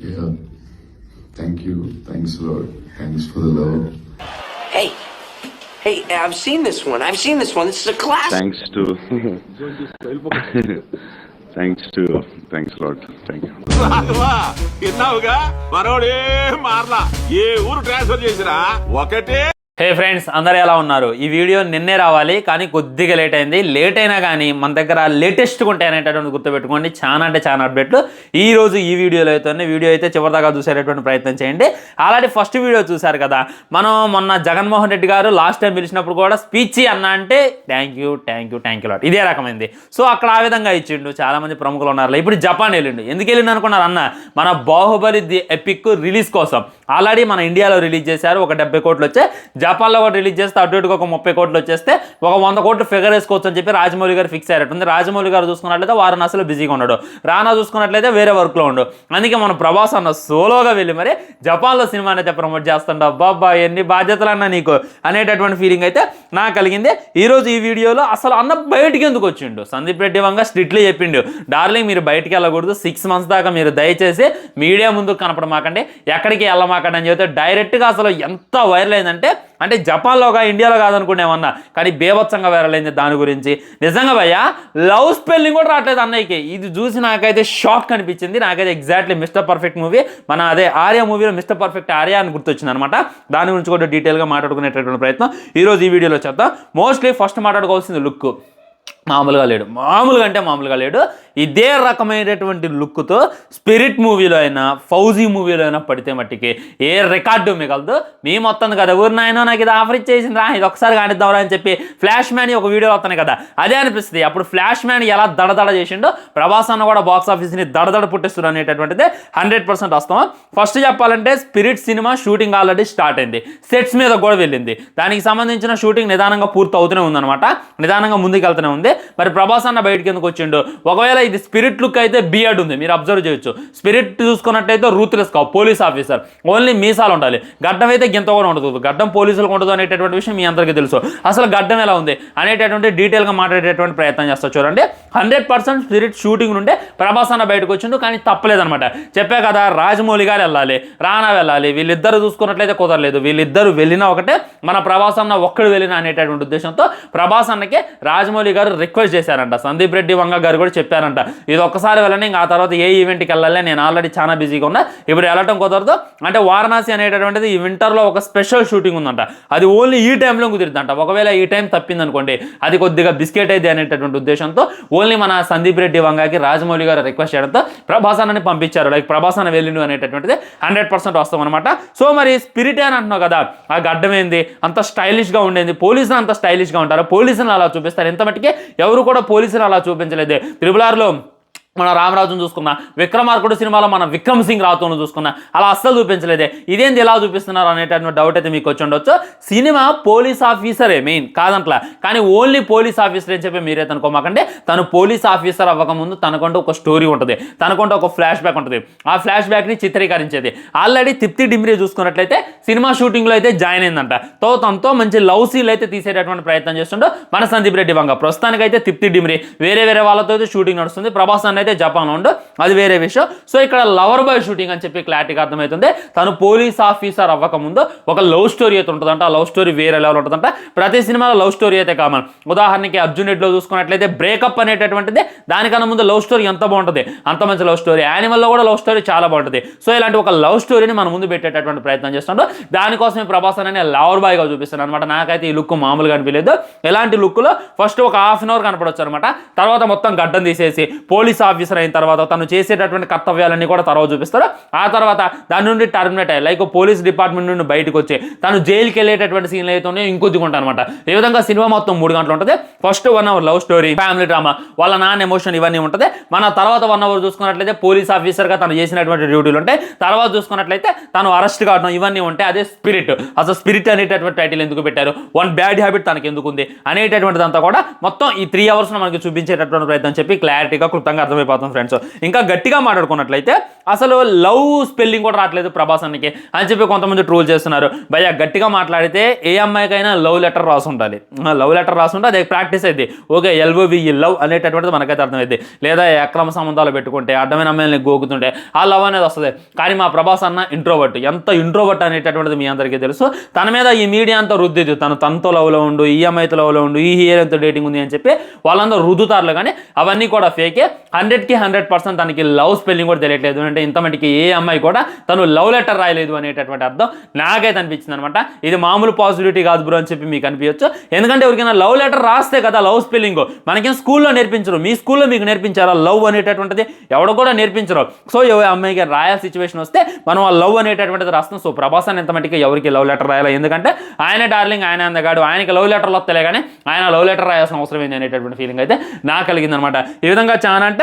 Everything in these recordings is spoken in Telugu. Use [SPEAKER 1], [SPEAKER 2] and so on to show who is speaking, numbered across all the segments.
[SPEAKER 1] Yeah. Thank you. Thanks a lot. Thanks for the love.
[SPEAKER 2] Hey, I've seen this one. This is a classic.
[SPEAKER 3] Thanks a lot. Thank you.
[SPEAKER 4] విన్నావుగా మనోడే మార్లా ఏ ఊరు ట్రాన్స్ఫర్ చేసినా ఒకటే.
[SPEAKER 5] హే ఫ్రెండ్స్, అందరూ ఎలా ఉన్నారు? ఈ వీడియో నిన్నే రావాలి కానీ కొద్దిగా లేట్ అయింది. లేట్ అయినా కానీ మన దగ్గర లేటెస్ట్గా ఉంటాయి అనేటటువంటి గుర్తుపెట్టుకోండి. చాలా అంటే చాలా అప్డేట్లు ఈ రోజు ఈ వీడియోలో అయితే వీడియో అయితే చివరిదాకా చూసేటటువంటి ప్రయత్నం చేయండి. ఆల్రెడీ ఫస్ట్ వీడియో చూశారు కదా, మనం మొన్న జగన్మోహన్ రెడ్డి గారు లాస్ట్ టైం పిలిచినప్పుడు కూడా స్పీచ్ అన్న అంటే థ్యాంక్ యూ లాట్ ఇదే రకమైంది. సో అక్కడ ఆ విధంగా ఇచ్చిండు. చాలా మంది ప్రముఖులు ఉన్నారు. ఇప్పుడు జపాన్ వెళ్ళిండు. ఎందుకు వెళ్ళిండు అనుకున్నారు అన్న? మన బాహుబలి ది ఎపిక్ రిలీజ్ కోసం ఆల్రెడీ మన ఇండియాలో రిలీజ్ చేశారు. ఒక 70 కోట్లు వచ్చాయి. జపాన్లో కూడా రిలీజ్ చేస్తే అటు ఇటుగా ఒక 30 కోట్లు వచ్చేస్తే ఒక 100 కోట్లు ఫిగర్ వేసుకోవచ్చు అని చెప్పి రాజమౌళి గారు ఫిక్స్ అయ్యారు. రాజమౌళి గారు చూసుకున్నట్లయితే వారు అసలు బిజీగా ఉన్నాడు. రానా చూసుకున్నట్లయితే వేరే వర్క్లో ఉండు. అందుకే మన ప్రభాస్ అన్న సోలోగా వెళ్ళి మరి జపాన్లో సినిమాని అయితే ప్రమోట్ చేస్తుండ. అబ్బాబ్బా ఎన్ని బాధ్యతలు అన్నా నీకు అనేటటువంటి ఫీలింగ్ అయితే నాకు కలిగింది. ఈరోజు ఈ వీడియోలో అసలు అన్న బయటికి ఎందుకు వచ్చిండు? సందీప్ రెడ్డి వంగ స్ట్రిక్ట్లీ చెప్పిండు, డార్లింగ్ మీరు బయటికి వెళ్ళకూడదు, 6 months దాకా మీరు దయచేసి మీడియా ముందుకు కనపడమాకండి, ఎక్కడికి వెళ్ళమాకండి అని చెప్తే డైరెక్ట్గా అసలు ఎంత వైరల్ అయిందంటే అంటే జపాన్లోగా ఇండియాలో కాదనుకునేమన్నా కానీ బేభత్సంగా వైరల్ అయింది దాని గురించి. నిజంగా భయ్యా లవ్ స్పెల్లింగ్ కూడా రావట్లేదు అన్నయ్యకి. ఇది చూసి నాకైతే షాక్ అనిపించింది. నాకైతే ఎగ్జాక్ట్లీ మిస్టర్ పర్ఫెక్ట్ మూవీ, మన అదే ఆర్య మూవీలో మిస్టర్ పర్ఫెక్ట్ ఆర్య అని గుర్తొచ్చింది అనమాట. దాని గురించి కూడా డీటెయిల్గా మాట్లాడుకునేటటువంటి ప్రయత్నం ఈరోజు ఈ వీడియోలో చేద్దాం. మోస్ట్లీ ఫస్ట్ మాట్లాడుకోవాల్సింది లుక్. మామూలుగా లేడు. ఇదే రకమైనటువంటి లుక్తో స్పిరిట్ మూవీలో అయినా ఫౌజీ మూవీలో అయినా పడితే మట్టికి ఏ రికార్డు మిగలదు. మీ మొత్తం కదా ఊరి నాయన నాకు ఇది ఆఫర్ ఇచ్చేసింది రా, ఇది ఒకసారి కానిద్దాంరా అని చెప్పి ఫ్లాష్ మ్యాన్ ఒక వీడియో వస్తున్నాయి కదా, అదే అనిపిస్తుంది. అప్పుడు ఫ్లాష్ మ్యాన్ ఎలా దడదడ చేసిండో ప్రభాస్ అన్న కూడా బాక్స్ ఆఫీస్ని దడదడ పుట్టిస్తున్నారు అనేటటువంటిది 100% వస్తాం. ఫస్ట్ చెప్పాలంటే spirit cinema shooting already start అయింది. సెట్స్ మీద కూడా వెళ్ళింది. దానికి సంబంధించిన షూటింగ్ నిదానంగా పూర్తి అవుతూనే ఉందన్నమాట. నిదానంగా ముందుకు వెళ్తూనే ఉంది. మరి ప్రభాస్ అన్న బయటకి ఎందుకు వచ్చిండు? ఒకవేళ ఇది స్పిరిట్ లుక్ అయితే బియర్డ్ ఉంది, మీరు అబ్జర్వ్ చేయొచ్చు. స్పిరిట్ చూసుకున్నట్టయితే రూత్లెస్ కావు, పోలీస్ ఆఫీసర్, ఓన్లీ మీసాలు ఉండాలి. గడ్డం అయితే గింత కూడా ఉండదు. గడ్డం పోలీసులకు ఉండదు అనేటటువంటి విషయం మీ అందరికీ తెలుసు. అసలు గడ్డం ఎలా ఉంది అనేటటువంటి డీటెయిల్గా మాట్లాడేటటువంటి ప్రయత్నం చేస్తా చూడండి. 100% స్పిరిట్ షూటింగ్ నుండే ప్రభాస్ అన్న బయటకు వచ్చిండు. కానీ తప్పలేదనమాట. చెప్పే కదా రాజమౌళి గారు వెళ్ళాలి, రానా వెళ్ళాలి, వీళ్ళిద్దరు చూసుకున్నట్లయితే కుదరలేదు. వీళ్ళిద్దరు వెళ్ళినా ఒకటే, మన ప్రభాస్ అన్న ఒక్కడు వెళ్ళినా అనేటటువంటి ఉద్దేశంతో ప్రభాస్ అన్నకి రాజమౌళి గారు రిక్వెస్ట్ చేశారంట. సందీప్ రెడ్డి వంగ గారు కూడా చెప్పారంట, ఇది ఒక్కసారి వెళ్ళండి, ఇంకా ఆ తర్వాత ఏ ఈవెంట్కి వెళ్ళాలి, నేను ఆల్రెడీ చాలా బిజీగా ఉన్నా, ఇప్పుడు వెళ్ళటం కుదరదు అంటే. వారణాసి అనేటటువంటిది ఈ వింటర్లో ఒక స్పెషల్ షూటింగ్ ఉందంట. అది ఓన్లీ ఈ టైంలో కుదిరిద్దంట. ఒకవేళ ఈ టైం తప్పిందనుకోండి అది కొద్దిగా బిస్కెట్ అయితే అనేటటువంటి ఉద్దేశంతో ఓన్లీ మన సందీప్ రెడ్డి వంగకి రాజమౌళి గారు రిక్వెస్ట్ చేయడంతో ప్రభాస్ అన్నని పంపించారు. లైక్ ప్రభాస్ అన్న వెళ్ళిండు అనేటటువంటిది 100% వస్తాం అనమాట. సో మరి స్పిరిట్ అని అంటున్నావు కదా, ఆ గడ్డం ఏంది అంత స్టైలిష్గా ఉండేది? పోలీసులు అంత స్టైలిష్గా ఉంటారు, పోలీసులు అలా చూపిస్తారు. ఎంత మట్టికి ఎవరు కూడా పోలీసులు అలా చూపించలేదు. RRRలో మన రామరాజును చూసుకున్నా, విక్రమార్కుడు సినిమాలో మన విక్రమ్ సింగ్ రాథోడ్ను చూసుకున్నా, అలా అస్సలు చూపించలేదే. ఇదేంటి ఎలా చూపిస్తున్నారు అనేటటువంటి డౌట్ అయితే మీకు వచ్చి ఉండొచ్చు. సినిమా పోలీస్ ఆఫీసరే మెయిన్ కాదంట్లా, కానీ ఓన్లీ పోలీస్ ఆఫీసర్ అని చెప్పి మీరే అనుకోమాకండి. తను పోలీస్ ఆఫీసర్ అవ్వకముందు తనకంటూ ఒక స్టోరీ ఉంటుంది, తనకంటూ ఒక ఫ్లాష్ బ్యాక్ ఉంటుంది. ఆ ఫ్లాష్ బ్యాక్ని చిత్రీకరించేది. ఆల్రెడీ తిప్తి డిమ్రీ చూసుకున్నట్లయితే సినిమా షూటింగ్లో అయితే జాయిన్ అయిందంట. తనతో మంచి లవ్ సీల్ అయితే తీసేటటువంటి ప్రయత్నం చేస్తుండో మన సందీప్ రెడ్డి వంగ. ప్రస్తుతానికైతే తిప్తి డిమ్రీ వేరే వాళ్ళతో అయితే షూటింగ్ నడుస్తుంది. ప్రభాస్ అన్న అయితే జపాన్ ఉండు, అది వేరే విషయం. సో ఇక్కడ లవర్ బాయ్ షూటింగ్ అని చెప్పి క్లారిటీగా అర్థమవుతుంది. తను పోలీస్ ఆఫీసర్ అవ్వకముందు ఒక లవ్ స్టోరీ అయితే ఉంటుందంట. ఆ లవ్ స్టోరీ వేరే లెవెల్ ఉంటుందంట. ప్రతి సినిమాలో లవ్ స్టోరీ అయితే కామన్. ఉదాహరణకి అర్జున్ రెడ్డిలో చూసుకున్నట్లయితే బ్రేకప్ అనేటటువంటిది దానికన్నా ముందు లవ్ స్టోరీ ఎంత బాగుంటుంది, అంత మంచి లవ్ స్టోరీ. యానిమల్లో కూడా లవ్ స్టోరీ చాలా బాగుంటుంది. సో ఇలాంటి ఒక లవ్ స్టోరీని మన ముందు పెట్టేటటువంటి ప్రయత్నం చేస్తున్నాడు. దానికోసమే ప్రభాస్ అనే లవర్ బాయ్గా చూపిస్తున్నాను అనమాట. నాకైతే ఈ లుక్ మామూలుగా అనిపించలేదు. ఎలాంటి లుక్లో ఫస్ట్ ఒక ½ అవర్ కనపడవచ్చు అనమాట. తర్వాత మొత్తం గడ్డం తీసేసి పోలీస్ ఆఫీసర్ అయిన తర్వాత తను చేసేటటువంటి కర్తవ్యాలన్నీ కూడా తర్వాత చూపిస్తారు. ఆ తర్వాత దాని నుండి టర్మినేట్ అయ్యి లైక్ పోలీస్ డిపార్ట్మెంట్ నుండి బయటకు వచ్చి తను జైలుకి వెళ్ళేటటువంటి సీన్లు అయితే ఉన్నాయో ఇంకొద్దిగా ఉంటాయి అనమాట. ఈ విధంగా సినిమా మొత్తం 3 గంటలు ఉంటుంది. First 1 hour love story, family drama, వాళ్ళ నాన్న ఎమోషన్ ఇవన్నీ ఉంటుంది. మన తర్వాత 1 hour చూసుకున్నట్లయితే పోలీస్ ఆఫీసర్గా తను చేసినటువంటి డ్యూటీలు ఉంటాయి. తర్వాత చూసుకున్నట్లయితే తను అరెస్ట్ కావడం ఇవన్నీ ఉంటాయి. అదే స్పిరిట్. అసలు స్పిరిట్ అనేటటువంటి టైటిల్ ఎందుకు పెట్టారు, 1 బ్యాడ్ హ్యాబిట్ తనకి ఎందుకు ఉంది అనేటటువంటిదంతా కూడా మొత్తం ఈ 3 hours మనకి చూపించేటటువంటి ప్రయత్నం చెప్పి క్లారిటీగా క్లుప్తంగా అర్థమైపోతుంది. అర్థమైపోతుంది ఫ్రెండ్స్. ఇంకా గట్టిగా మాట్లాడుకున్నట్లయితే అసలు లవ్ స్పెల్లింగ్ కూడా రావట్లేదు ప్రభాస్ అన్నకి అని చెప్పి కొంతమంది ట్రోల్ చేస్తున్నారు. భయ్యా గట్టిగా మాట్లాడితే ఏ అమ్మాయికైనా లవ్ లెటర్ రాసి ఉండాలి. లవ్ లెటర్ రాసి ఉంటే అది ప్రాక్టీస్ అయింది. ఓకే LOVE లవ్ అనేటటువంటిది మనకైతే అర్థమైంది. లేదా అక్రమ సంబంధాలు పెట్టుకుంటే అడ్డమైన అమ్మాయిని గోకుతుంటే ఆ లవ్ అనేది వస్తుంది. కానీ మా ప్రభాస్ అన్న ఇంట్రోవర్ట్. ఎంత ఇంట్రోవర్ట్ అనేటటువంటిది మీ అందరికీ తెలుసు. తన మీద ఈ మీడియా అంతా రుద్దిద్దు, తనతో లవ్లో ఉండు, ఈ అమ్మాయితో లవ్లో ఉండు, ఈ హీరోతో డేటింగ్ ఉంది అని చెప్పి వాళ్ళందరూ రుద్దుతారులు. కానీ అవన్నీ కూడా ఫేకే. 100కి 100% తనకి లవ్ స్పెల్లింగ్ కూడా తెలియట్లేదు. అంటే ఇంత మటుకి ఏ అమ్మాయి కూడా తను లవ్ లెటర్ రాయలేదు అనేటటువంటి అర్థం నాకైతే అనిపించింది అనమాట. ఇది మామూలు పాజిటివిటీ కాదు బ్రో అని చెప్పి మీకు అనిపించచ్చు. ఎందుకంటే ఎవరికైనా లవ్ లెటర్ రాస్తే కదా లవ్ స్పెల్లింగ్. మనకేం స్కూల్లో నేర్పించరు. మీ స్కూల్లో మీకు నేర్పించారా లవ్ అనేటటువంటిది? ఎవడో కూడా నేర్పించరు. సో అమ్మాయికి రాయాల సిచ్యువేషన్ వస్తే మనం ఆ లవ్ అనేటటువంటిది రాస్తాం. సో ప్రభాస్ అని ఎంత మటుకి ఎవరికి లవ్ లెటర్ రాయాలి? ఎందుకంటే ఆయన డార్లింగ్, ఆయన అందగాడు, ఆయనకి లవ్ లెటర్లు వస్తలే కానీ ఆయన లవ్ లెటర్ రాయాల్సిన అవసరం ఏంది అనేటటువంటి ఫీలింగ్ అయితే నాకు కలిగింది అనమాట. ఈ విధంగా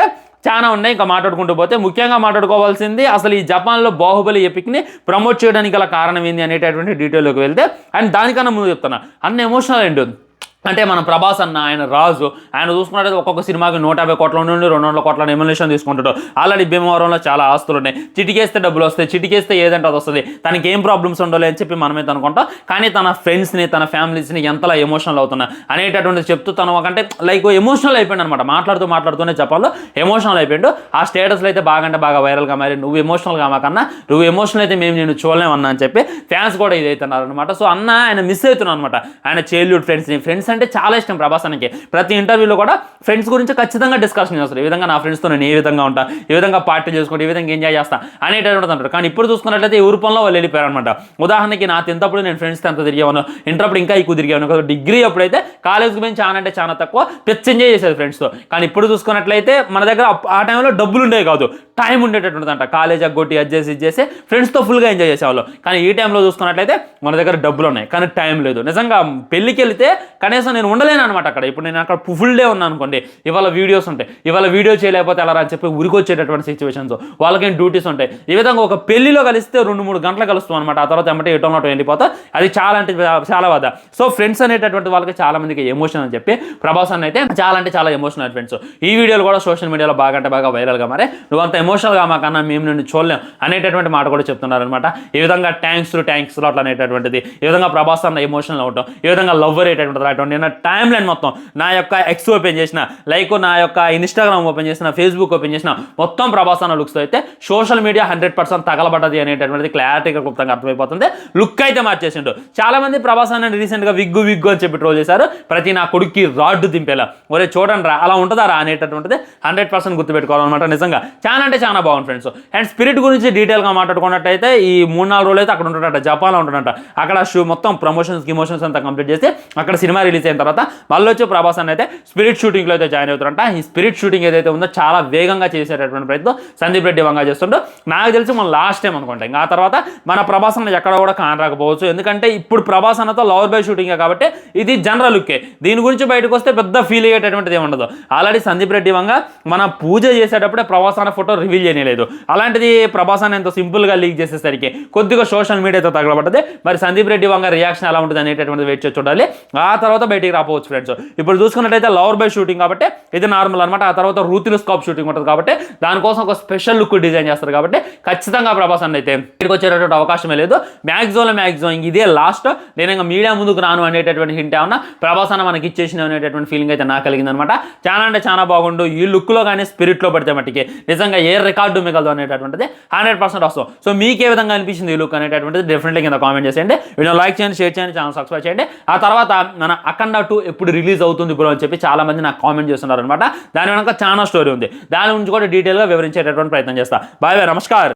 [SPEAKER 5] చాలా ఉన్నాయి. ఇంకా మాట్లాడుకుంటూ పోతే ముఖ్యంగా మాట్లాడుకోవాల్సింది అసలు ఈ జపాన్లో బాహుబలి ఎపిక్ని ప్రమోట్ చేయడానికి గల కారణం ఏంది అనేటటువంటి డీటెయిల్లోకి వెళ్తే, అండ్ దానికన్నా ముందు చెప్తున్నా అన్న ఎమోషనల్ ఎండ్. అంటే మన ప్రభాస్ అన్న ఆయన రాజు, ఆయన చూసుకున్నట్టు ఒక్కొక్క సినిమాకి 150 కోట్ల నుండి 200 కోట్ల రెమ్యునరేషన్ తీసుకుంటాడు. ఆల్రెడీ భీమవరంలో చాలా ఆస్తులు ఉన్నాయి. చిటికేస్తే డబ్బులు వస్తాయి, చిటికేస్తే ఏదంటే అది వస్తుంది. తనకి ఏం ప్రాబ్లమ్స్ ఉండాలి అని చెప్పి మనమైతే అనుకుంటాం. కానీ తన ఫ్రెండ్స్ని, తన ఫ్యామిలీస్ని ఎంతలా ఎమోషనల్ అవుతున్నా అనేటటువంటి చెప్తూ తను అంటే లైక్ ఎమోషనల్ అయిపోయింది అనమాట. మాట్లాడుతూనే చెప్పాలో ఎమోషనల్ అయిపోయాడు. ఆ స్టేటస్లో అయితే బాగా వైరల్గా మరి నువ్వు ఎమోషనల్గా మాకన్నా, నువ్వు ఎమోషనల్ అయితే మేము నేను చూడలేమన్నా అని చెప్పి ఫ్యాన్స్ కూడా ఇది అవుతున్నారు అనమాట. సో అన్న ఆయన మిస్ అవుతున్నాను అనమాట. ఆయన చైల్డ్హుడ్ ఫ్రెండ్స్ అంటే చాలా ఇష్టం ప్రభాస్ అన్నకి. ప్రతి ఇంటర్వ్యూలో కూడా ఫ్రెండ్స్ గురించి ఖచ్చితంగా డిస్కషన్ చేస్తారు. ఈ విధంగా నా ఫ్రెండ్స్తో నేను ఏ విధంగా ఉంటా, ఏ విధంగా పార్టీ చేసుకుంటే, ఏ విధంగా ఎంజాయ్ చేస్తా అనేటటువంటి అంటారు. కానీ ఇప్పుడు చూసుకున్నట్లయితే ఈ రూపంలో వాళ్ళు వెళ్ళిపోయారు అనమాట. ఉదాహరణకి నా 10th అప్పుడు నేను ఫ్రెండ్స్తో ఎంత తిరిగాను, ఇంటర్ అప్పుడు ఇంకా ఎక్కువ తిరిగాను. డిగ్రీ అప్పుడైతే కాలేజ్కి పోయి చాలా తక్కువ పిచ్చి ఎంజాయ్ చేసేది ఫ్రెండ్స్తో. కానీ ఇప్పుడు చూసుకున్నట్లయితే మన దగ్గర ఆ టైంలో డబ్బులు ఉండేవి కాదు, టైం ఉండేటటువంటిదంట. కాలేజ్ అగ్గొట్టి అది చేసి ఫ్రెండ్స్తో ఫుల్గా ఎంజాయ్ చేసేవాళ్ళు. కానీ ఈ టైంలో చూసుకున్నట్లయితే మన దగ్గర డబ్బులు ఉన్నాయి కానీ టైం లేదు. నిజంగా పెళ్ళికి వెళితే కనీసం నేను ఉండలేను అనమాట అక్కడ. ఇప్పుడు నేను అక్కడ ఫుల్ డే ఉన్నాను అనుకోండి, ఇవాళ వీడియోస్ ఉంటాయి, ఇవాళ వీడియో చేయలేకపోతే ఎలా అని చెప్పి ఉరికొచ్చేటటువంటి సిచ్యువేషన్స్, వాళ్ళకేం డ్యూటీస్ ఉంటాయి. ఈ విధంగా ఒక పెళ్లిలో కలిస్తే 2-3 గంటలు కలుస్తాం అనమాట. ఆ తర్వాత ఎమ్మటే ఎటో వెళ్ళిపోతా. అది చాలా అంటే చాలా బాధ. సో ఫ్రెండ్స్ అనేటటువంటి వాళ్ళకి చాలా మందికి ఎమోషన్ అని చెప్పి ప్రభాస్ అన్న అయితే చాలా ఎమోషనల్ ఫ్రెండ్స్. ఈ వీడియోలు కూడా సోషల్ మీడియాలో బాగా వైరల్గా మరి నువ్వంత ఎమోషనల్గా మాకన్నా మేము నిన్ను చూడలేం అనేటటువంటి మాట కూడా చెప్తున్నారు అనమాట. ఈ విధంగా థ్యాంక్స్ అట్లా అనేటటువంటిది, ఈ విధంగా ప్రభాస్ అన్న ఎమోషనల్ అవటం, ఈ విధంగా లవ్వర్ అనేటటువంటిది రావటం. నేను టైం లైన్ మొత్తం నా యొక్క ఎక్స్ ఓపెన్ చేసిన, లైక్ నా యొక్క ఇన్స్టాగ్రామ్ ఓపెన్ చేసిన, ఫేస్బుక్ ఓపెన్ చేసిన, మొత్తం ప్రభాస్ అన్న లుక్స్తో అయితే సోషల్ మీడియా 100% తగలబడ్డది అనేటటువంటిది క్లారిటీగా క్లుప్తంగా అర్థమైపోతుంది. లుక్ అయితే మార్చేసిండు. చాలా మంది ప్రభాస్ అన్న రీసెంట్గా విగ్గు అని చెప్పి ట్రోల్ చేశారు. ప్రతి నా కొడుక్కి రాడ్డు దింపేలా, ఒరే చూడండి రా అలా ఉంటుందా అనేటటువంటిది 100% గుర్తుపెట్టుకోవాలన్నమాట. నిజంగా చాలా బాగుంది ఫ్రెండ్స్. అండ్ స్పిరిట్ గురించి డీటెయిల్గా మాట్లాడుకున్నట్టయితే ఈ 3-4 రోజులు అయితే అక్కడ ఉంటున్నట్ట, జపాన్లో ఉంటున్నట్ట. అక్కడ మొత్తం ప్రమోషన్స్ అంతా కంప్లీట్ చేసి అక్కడ సినిమా రిలీజ్ అయిన తర్వాత మళ్ళీ వచ్చి ప్రభాస్ అన్న అయితే స్పిరిట్ షూటింగ్లో అయితే జాయిన్ అవుతారంట. ఈ స్పిరిట్ షూటింగ్ ఏదైతే ఉందో చాలా వేగంగా చేసేటటువంటి ప్రయత్నం సందీప్ రెడ్డి వంగా చేస్తుంటూ నాకు తెలిసి మన లాస్ట్ టైం అనుకుంటా. ఇంకా ఆ తర్వాత మన ప్రభాస్ అన్న ఎక్కడ కూడా కానరాకపోవచ్చు. ఎందుకంటే ఇప్పుడు ప్రభాస్ అన్నతో లవర్ బాయ్ షూటింగే కాబట్టి ఇది జనరల్ లుక్కే. దీని గురించి బయటకు వస్తే పెద్ద ఫీల్ అయ్యేటటువంటిది ఏమి ఉండదు. ఆల్రెడీ సందీప్ రెడ్డి వంగా మన పూజ చేసేటప్పుడే ప్రభాస్ అన్న ఫోటో రివీల్ చేయలేదు. అలాంటిది ప్రభాస్ అన్న ఎంతో సింపుల్గా లీక్ చేసేసరికి కొద్దిగా సోషల్ మీడియాతో తగలబడ్డది. మరి సందీప్ రెడ్డి వంగ రియాక్షన్ ఎలా ఉంటుంది అనేటటువంటిది వెయిట్ చేసి చూడాలి. ఆ తర్వాత బయటికి రాపోవచ్చు ఫ్రెండ్స్. ఇప్పుడు చూసుకున్నట్టయితే లవర్ బాయ్ షూటింగ్ కాబట్టి ఇది నార్మల్ అనమాట. ఆ తర్వాత రూతిలోస్కోప్ షూటింగ్ ఉంటుంది కాబట్టి దానికోసం ఒక స్పెషల్ లుక్ డిజైన్ చేస్తారు కాబట్టి ఖచ్చితంగా ప్రభాస్ అన్న అయితే ఇక్కడికి వచ్చేటటువంటి అవకాశమే లేదు. మ్యాక్సిమం ఇదే లాస్ట్. నేను ఇంకా మీడియా ముందుకు రాను అనేటటువంటి హింట్ ఏమన్నా ప్రభాస్ అన్న మనకి ఇచ్చేసిన అనేటటువంటి ఫీలింగ్ అయితే నాకు కలిగింది అనమాట. చాలా బాగుండు. ఈ లుక్లో కానీ స్పిరిట్లో పడితే మట్టికి నిజంగా ఏ రికార్డు మిగలదు అనేటటువంటిది 100% వస్తాం. సో మీకు ఏ విధంగా అనిపించింది ఈ లుక్ అనేటటువంటిది డెఫినెట్లీ కింద కామెంట్ చేసేయండి. వీడియో లైక్ చేయండి, షేర్ చేయండి, ఛానల్ సబ్స్క్రైబ్ చేయండి. ఆ తర్వాత మన అఖండ 2 ఎప్పుడు రిలీజ్ అవుతుంది బ్రో అని చెప్పి చాలా మంది నాకు కామెంట్ చేస్తున్నారు అనమాట. దాని వెనక చాలా స్టోరీ ఉంది. దాని గురించి కూడా డీటెయిల్గా వివరించేటటువంటి ప్రయత్నం చేస్తా. బాయ్ నమస్కారం.